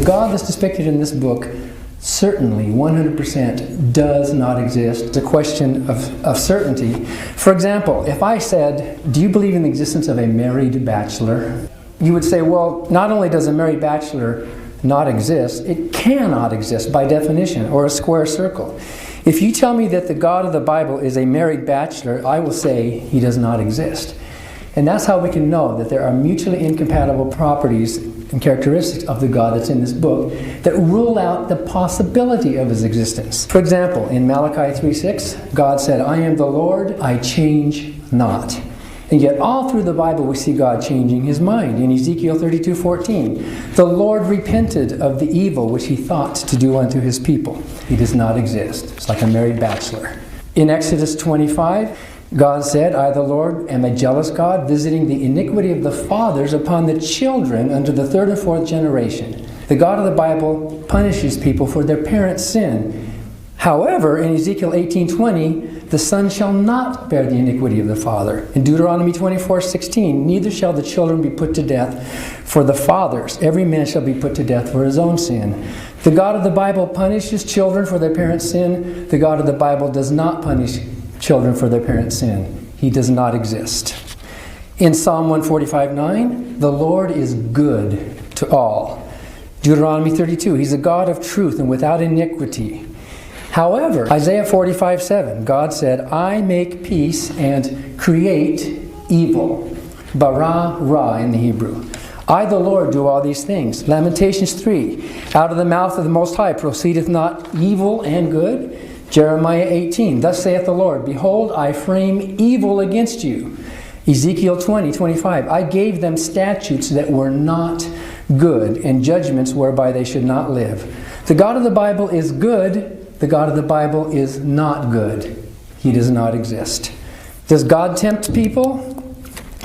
God that's depicted in this book certainly, 100%, does not exist. It's a question of certainty. For example, if I said, do you believe in the existence of a married bachelor? You would say, well, not only does a married bachelor not exist, it cannot exist by definition, or a square circle. If you tell me that the God of the Bible is a married bachelor, I will say he does not exist. And that's how we can know that there are mutually incompatible properties and characteristics of the God that's in this book that rule out the possibility of his existence. For example, in Malachi 3:6, God said, I am the Lord, I change not. And yet all through the Bible we see God changing his mind. In Ezekiel 32:14, the Lord repented of the evil which he thought to do unto his people. He does not exist. It's like a married bachelor. In Exodus 25, God said, I, the Lord, am a jealous God, visiting the iniquity of the fathers upon the children unto the third and fourth generation. The God of the Bible punishes people for their parents' sin. However, in Ezekiel 18:20, the son shall not bear the iniquity of the father. In Deuteronomy 24:16, neither shall the children be put to death for the fathers. Every man shall be put to death for his own sin. The God of the Bible punishes children for their parents' sin. The God of the Bible does not punish children for their parents' sin. He does not exist. In Psalm 145:9, the Lord is good to all. Deuteronomy 32, he's a God of truth and without iniquity. However, Isaiah 45:7, God said, I make peace and create evil. Bara ra in the Hebrew. I, the Lord, do all these things. Lamentations 3, out of the mouth of the Most High proceedeth not evil and good. Jeremiah 18, thus saith the Lord, behold, I frame evil against you. Ezekiel 20:25, I gave them statutes that were not good, and judgments whereby they should not live. The God of the Bible is good. The God of the Bible is not good. He does not exist. Does God tempt people?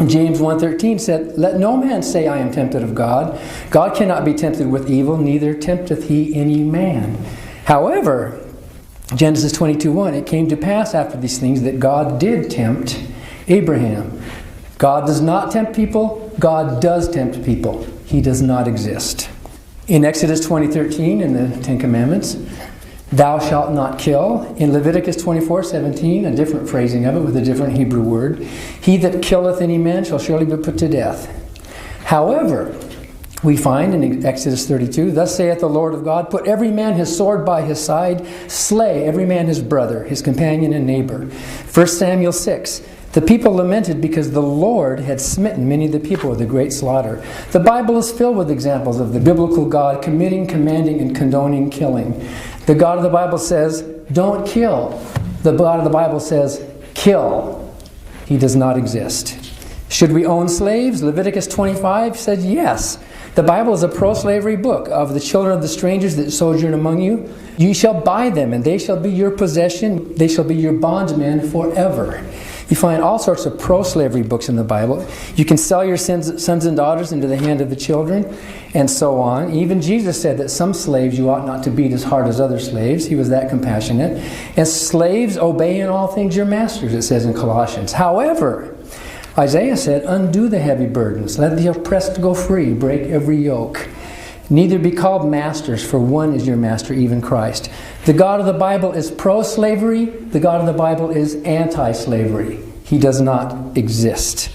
James 1:13 said, let no man say I am tempted of God. God cannot be tempted with evil, neither tempteth he any man. However, Genesis 22:1, it came to pass after these things that God did tempt Abraham. God does not tempt people. God does tempt people. He does not exist. In Exodus 20:13, in the Ten Commandments, thou shalt not kill. In Leviticus 24:17, a different phrasing of it with a different Hebrew word, he that killeth any man shall surely be put to death. However, we find in Exodus 32, thus saith the Lord of God, put every man his sword by his side, slay every man his brother, his companion and neighbor. 1 Samuel 6, the people lamented because the Lord had smitten many of the people with a great slaughter. The Bible is filled with examples of the biblical God committing, commanding, and condoning killing. The God of the Bible says, don't kill. The God of the Bible says, kill. He does not exist. Should we own slaves? Leviticus 25 said yes. The Bible is a pro-slavery book. Of the children of the strangers that sojourn among you, you shall buy them, and they shall be your possession. They shall be your bondsmen forever. You find all sorts of pro-slavery books in the Bible. You can sell your sons and daughters into the hand of the children, and so on. Even Jesus said that some slaves you ought not to beat as hard as other slaves. He was that compassionate. And slaves, obey in all things your masters, it says in Colossians. However, Isaiah said, undo the heavy burdens. Let the oppressed go free. Break every yoke. Neither be called masters, for one is your master, even Christ. The God of the Bible is pro-slavery. The God of the Bible is anti-slavery. He does not exist.